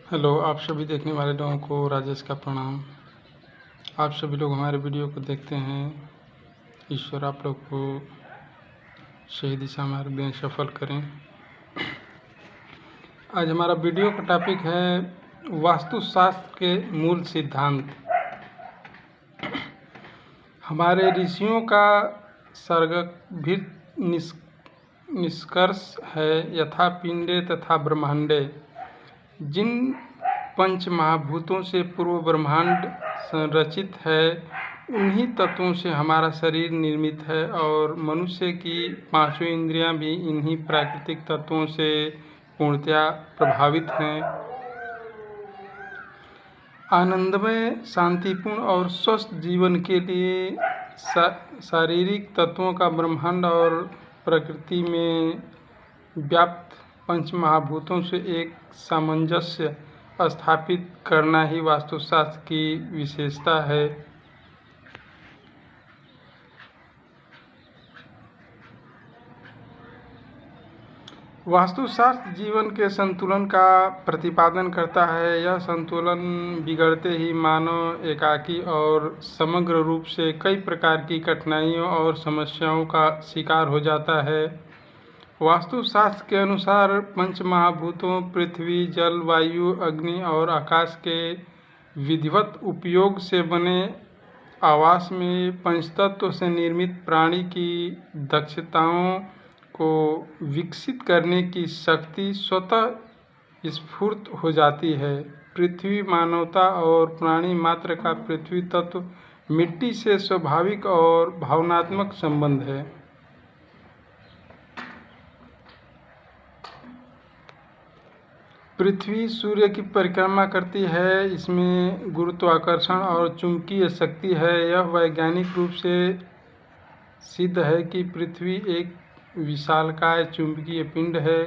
Hello, आप सभी देखने वाले लोगों को राजेश का प्रणाम। आप सभी लोग हमारे वीडियो को देखते हैं। ईश्वर आप लोग को सही दिशा मार्ग दें, सफल करें। आज हमारा वीडियो का टॉपिक है वास्तुशास्त्र के मूल सिद्धांत। हमारे ऋषियों का सर्गभित निष्कर्ष है यथा पिंडे तथा ब्रह्मांडे। जिन पंच महाभूतों से पूर्व ब्रह्मांड संरचित है, उन्हीं तत्वों से हमारा शरीर निर्मित है और मनुष्य की पांचों इंद्रियां भी इन्हीं प्राकृतिक तत्वों से पूर्णतया प्रभावित हैं। आनंदमय, शांतिपूर्ण और स्वस्थ जीवन के लिए शारीरिक तत्वों का ब्रह्मांड और प्रकृति में व्याप्त पंच महाभूतों से एक सामंजस्य स्थापित करना ही वास्तुशास्त्र की विशेषता है। वास्तुशास्त्र जीवन के संतुलन का प्रतिपादन करता है। यह संतुलन बिगड़ते ही मानव एकाकी और समग्र रूप से कई प्रकार की कठिनाइयों और समस्याओं का शिकार हो जाता है। वास्तुशास्त्र के अनुसार पंच महाभूतों पृथ्वी, जल, वायु, अग्नि और आकाश के विधिवत उपयोग से बने आवास में पंचतत्व से निर्मित प्राणी की दक्षताओं को विकसित करने की शक्ति स्वतः स्फूर्त हो जाती है। पृथ्वी, मानवता और प्राणी मात्र का पृथ्वी तत्व मिट्टी से स्वाभाविक और भावनात्मक संबंध है। पृथ्वी सूर्य की परिक्रमा करती है। इसमें गुरुत्वाकर्षण और चुंबकीय शक्ति है। यह वैज्ञानिक रूप से सिद्ध है कि पृथ्वी एक विशालकाय चुंबकीय पिंड है।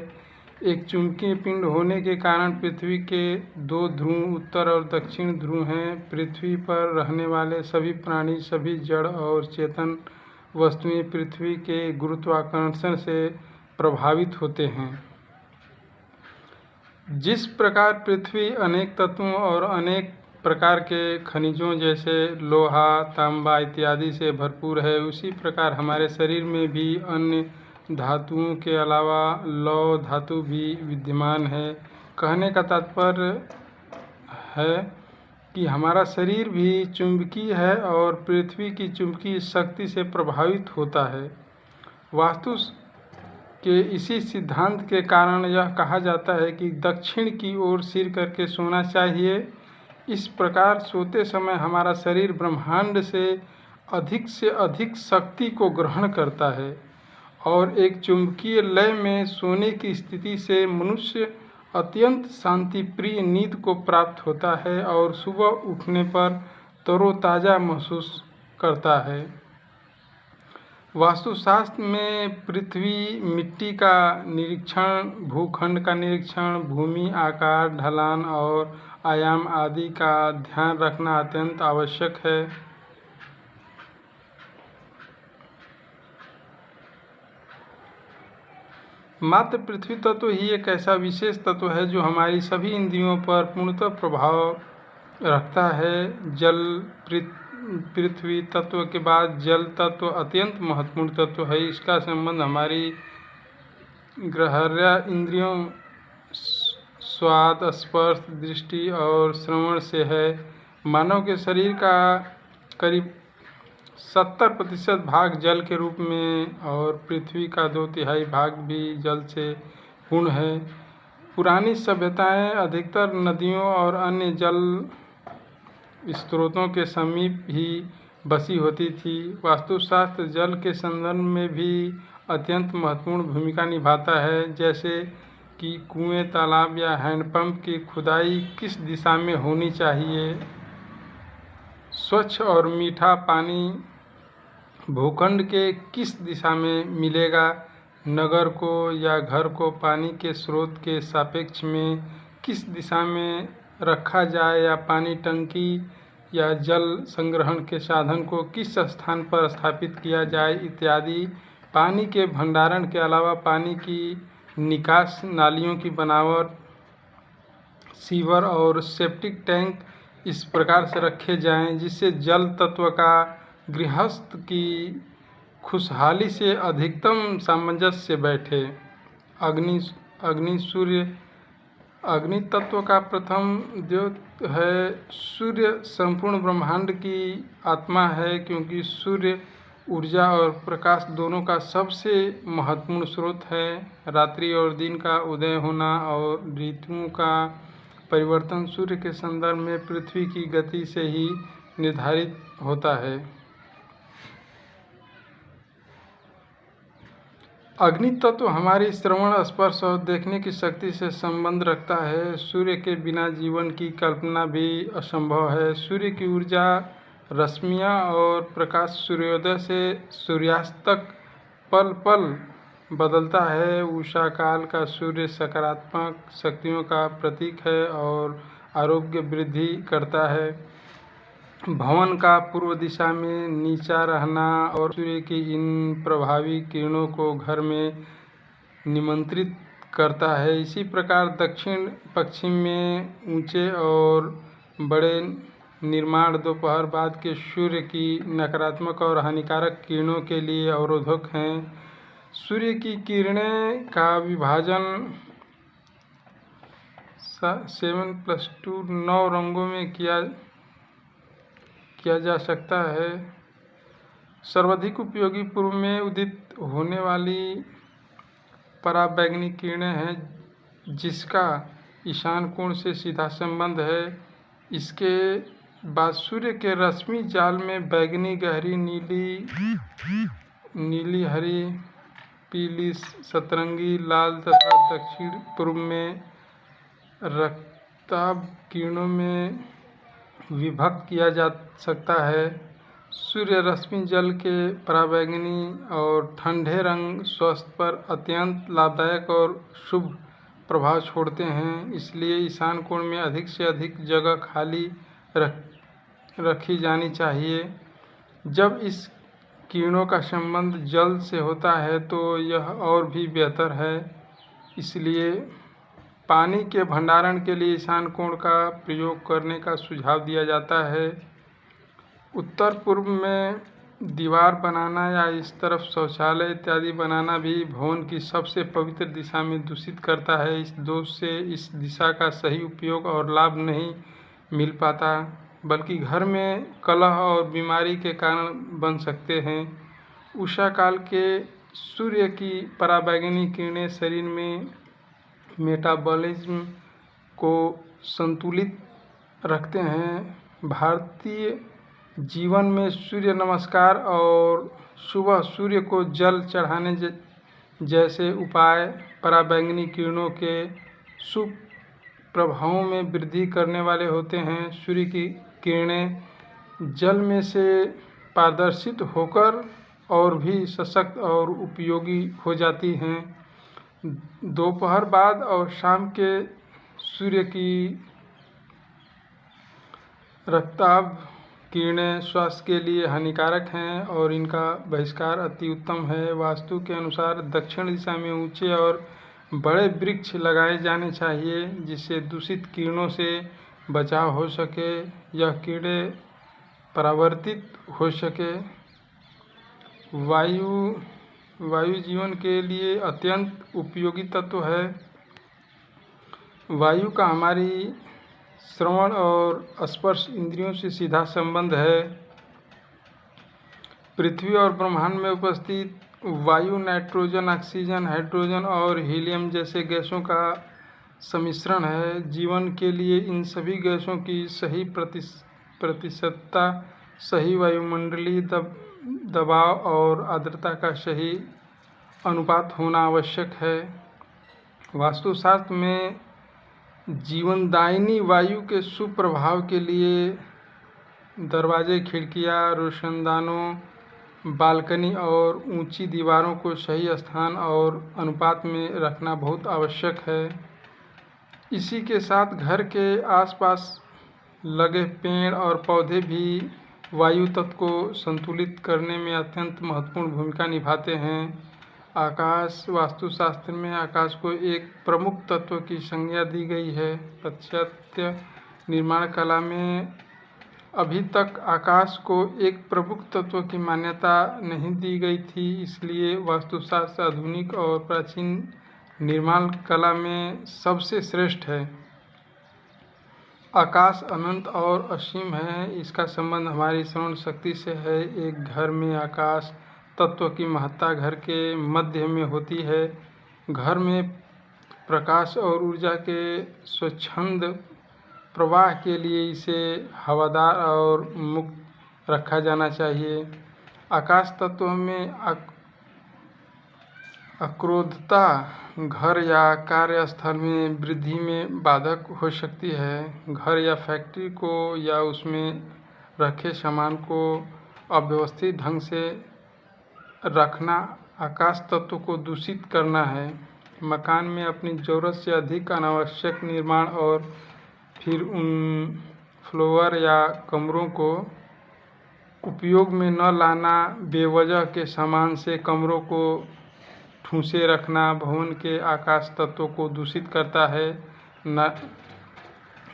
एक चुंबकीय पिंड होने के कारण पृथ्वी के दो ध्रुव, उत्तर और दक्षिण ध्रुव हैं। पृथ्वी पर रहने वाले सभी प्राणी, सभी जड़ और चेतन वस्तुएं पृथ्वी के गुरुत्वाकर्षण से प्रभावित होते हैं। जिस प्रकार पृथ्वी अनेक तत्वों और अनेक प्रकार के खनिजों जैसे लोहा, तांबा इत्यादि से भरपूर है, उसी प्रकार हमारे शरीर में भी अन्य धातुओं के अलावा लौह धातु भी विद्यमान है। कहने का तात्पर्य है कि हमारा शरीर भी चुंबकीय है और पृथ्वी की चुंबकीय शक्ति से प्रभावित होता है। वास्तु के इसी सिद्धांत के कारण यह कहा जाता है कि दक्षिण की ओर सिर करके सोना चाहिए। इस प्रकार सोते समय हमारा शरीर ब्रह्मांड से अधिक शक्ति को ग्रहण करता है और एक चुंबकीय लय में सोने की स्थिति से मनुष्य अत्यंत शांतिप्रिय नींद को प्राप्त होता है और सुबह उठने पर तरोताज़ा महसूस करता है। वास्तुशास्त्र में पृथ्वी, मिट्टी का निरीक्षण, भूखंड का निरीक्षण, भूमि आकार, ढलान और आयाम आदि का ध्यान रखना अत्यंत आवश्यक है। मात्र पृथ्वी तत्व ही एक ऐसा विशेष तत्व है जो हमारी सभी इंद्रियों पर पूर्णतः प्रभाव रखता है। पृथ्वी तत्व के बाद जल तत्व अत्यंत महत्वपूर्ण तत्व है। इसका संबंध हमारी ग्राह्य इंद्रियों स्वाद, स्पर्श, दृष्टि और श्रवण से है। मानव के शरीर का करीब 70% भाग जल के रूप में और पृथ्वी का 2/3 भाग भी जल से पूर्ण है। पुरानी सभ्यताएं अधिकतर नदियों और अन्य जल स्रोतों के समीप ही बसी होती थी। वास्तुशास्त्र जल के संदर्भ में भी अत्यंत महत्वपूर्ण भूमिका निभाता है, जैसे कि कुएं, तालाब या हैंडपंप की खुदाई किस दिशा में होनी चाहिए। स्वच्छ और मीठा पानी भूखंड के किस दिशा में मिलेगा। नगर को या घर को पानी के स्रोत के सापेक्ष में किस दिशा में रखा जाए या पानी टंकी या जल संग्रहण के साधन को किस स्थान पर स्थापित किया जाए इत्यादि। पानी के भंडारण के अलावा पानी की निकास नालियों की बनावट सीवर और सेप्टिक टैंक इस प्रकार से रखे जाएं जिससे जल तत्व का गृहस्थ की खुशहाली से अधिकतम सामंजस्य बैठे। अग्नि अग्नि सूर्य अग्नि तत्व का प्रथम द्योत है। सूर्य संपूर्ण ब्रह्मांड की आत्मा है, क्योंकि सूर्य ऊर्जा और प्रकाश दोनों का सबसे महत्वपूर्ण स्रोत है। रात्रि और दिन का उदय होना और ऋतुओं का परिवर्तन सूर्य के संदर्भ में पृथ्वी की गति से ही निर्धारित होता है। अग्नि तत्व हमारी श्रवण, स्पर्श और देखने की शक्ति से संबंध रखता है। सूर्य के बिना जीवन की कल्पना भी असंभव है। सूर्य की ऊर्जा, रश्मियाँ और प्रकाश सूर्योदय से सूर्यास्त तक पल पल बदलता है। उषा काल का सूर्य सकारात्मक शक्तियों का प्रतीक है और आरोग्य वृद्धि करता है। भवन का पूर्व दिशा में नीचा रहना और सूर्य की इन प्रभावी किरणों को घर में निमंत्रित करता है। इसी प्रकार दक्षिण पश्चिम में ऊंचे और बड़े निर्माण दोपहर बाद के सूर्य की नकारात्मक और हानिकारक किरणों के लिए अवरोधक हैं। सूर्य की किरणें का विभाजन 7+2 9 रंगों में किया जा सकता है। सर्वाधिक उपयोगी पूर्व में उदित होने वाली पराबैंगनी किरणें हैं, जिसका ईशान कोण से सीधा संबंध है। इसके बाद सूर्य के रश्मि जाल में बैंगनी, गहरी नीली, हरी, पीली, सतरंगी, लाल तथा दक्षिण पूर्व में रक्ताभ किरणों में विभक्त किया जा सकता है। सूर्य रश्मि जल के पराबैंगनी और ठंडे रंग स्वास्थ्य पर अत्यंत लाभदायक और शुभ प्रभाव छोड़ते हैं। इसलिए ईशान कोण में अधिक से अधिक जगह खाली रखी जानी चाहिए। जब इस किरणों का संबंध जल से होता है तो यह और भी बेहतर है। इसलिए पानी के भंडारण के लिए ईशान कोण का प्रयोग करने का सुझाव दिया जाता है। उत्तर पूर्व में दीवार बनाना या इस तरफ शौचालय इत्यादि बनाना भी भवन की सबसे पवित्र दिशा में दूषित करता है। इस दोष से इस दिशा का सही उपयोग और लाभ नहीं मिल पाता, बल्कि घर में कलह और बीमारी के कारण बन सकते हैं। उषा काल के सूर्य की पराबैंगनी किरणें शरीर में मेटाबॉलिज्म को संतुलित रखते हैं। भारतीय जीवन में सूर्य नमस्कार और सुबह सूर्य को जल चढ़ाने जैसे उपाय पराबैंगनी किरणों के शुभ प्रभावों में वृद्धि करने वाले होते हैं। सूर्य की किरणें जल में से पारदर्शित होकर और भी सशक्त और उपयोगी हो जाती हैं। दोपहर बाद और शाम के सूर्य की रक्ताभ किरणें स्वास्थ्य के लिए हानिकारक हैं और इनका बहिष्कार अति उत्तम है। वास्तु के अनुसार दक्षिण दिशा में ऊंचे और बड़े वृक्ष लगाए जाने चाहिए, जिससे दूषित किरणों से बचाव हो सके, यह किरणें परावर्तित हो सके। वायु जीवन के लिए अत्यंत उपयोगी तत्व है। वायु का हमारी श्रवण और स्पर्श इंद्रियों से सीधा संबंध है। पृथ्वी और ब्रह्मांड में उपस्थित वायु नाइट्रोजन, ऑक्सीजन, हाइड्रोजन और हीलियम जैसे गैसों का सम्मिश्रण है। जीवन के लिए इन सभी गैसों की सही प्रतिशतता, सही वायुमंडलीय दबाव और आर्द्रता का सही अनुपात होना आवश्यक है। वास्तुशास्त्र में जीवनदायिनी वायु के शुभ प्रभाव के लिए दरवाजे, खिड़कियां, रोशनदानों, बालकनी और ऊंची दीवारों को सही स्थान और अनुपात में रखना बहुत आवश्यक है। इसी के साथ घर के आसपास लगे पेड़ और पौधे भी वायु तत्व को संतुलित करने में अत्यंत महत्वपूर्ण भूमिका निभाते हैं। आकाश वास्तुशास्त्र में आकाश को एक प्रमुख तत्व की संज्ञा दी गई है। पाश्चात्य निर्माण कला में अभी तक आकाश को एक प्रमुख तत्व की मान्यता नहीं दी गई थी, इसलिए वास्तुशास्त्र आधुनिक और प्राचीन निर्माण कला में सबसे श्रेष्ठ है। आकाश अनंत और असीम है। इसका संबंध हमारी श्रवण शक्ति से है। एक घर में आकाश तत्व की महत्ता घर के मध्य में होती है। घर में प्रकाश और ऊर्जा के स्वच्छंद प्रवाह के लिए इसे हवादार और मुक्त रखा जाना चाहिए। आकाश तत्व में अक्रोधता घर या कार्यस्थल में वृद्धि में बाधक हो सकती है। घर या फैक्ट्री को या उसमें रखे सामान को अव्यवस्थित ढंग से रखना आकाश तत्व को दूषित करना है। मकान में अपनी ज़रूरत से अधिक अनावश्यक निर्माण और फिर उन फ्लोर या कमरों को उपयोग में न लाना, बेवजह के सामान से कमरों को ठूंसे रखना भवन के आकाश तत्व को दूषित करता है।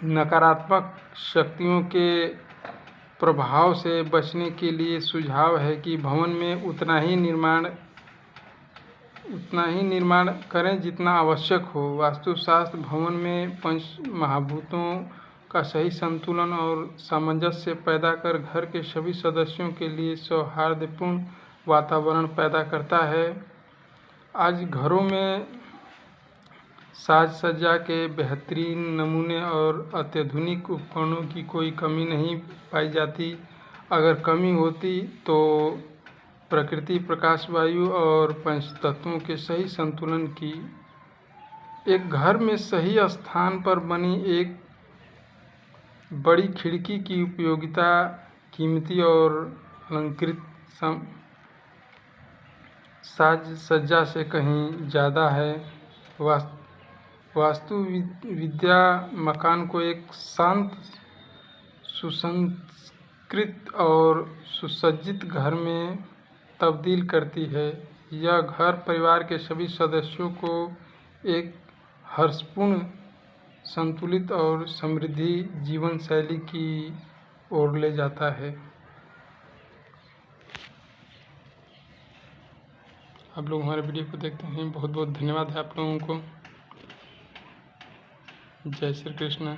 नकारात्मक शक्तियों के प्रभाव से बचने के लिए सुझाव है कि भवन में उतना ही निर्माण करें जितना आवश्यक हो। वास्तुशास्त्र भवन में पंच महाभूतों का सही संतुलन और सामंजस्य पैदा कर घर के सभी सदस्यों के लिए सौहार्दपूर्ण वातावरण पैदा करता है। आज घरों में साज सज्जा के बेहतरीन नमूने और अत्याधुनिक उपकरणों की कोई कमी नहीं पाई जाती। अगर कमी होती तो प्रकृति, प्रकाश, वायु और पंचतत्वों के सही संतुलन की। एक घर में सही स्थान पर बनी एक बड़ी खिड़की की उपयोगिता कीमती और अलंकृत साज सज्जा से कहीं ज़्यादा है। वास्तु विद्या मकान को एक शांत, सुसंस्कृत और सुसज्जित घर में तब्दील करती है। यह घर परिवार के सभी सदस्यों को एक हर्षपूर्ण, संतुलित और समृद्धि जीवन शैली की ओर ले जाता है। आप लोग हमारे वीडियो को देखते हैं, बहुत बहुत धन्यवाद है आप लोगों को। जय श्री कृष्ण।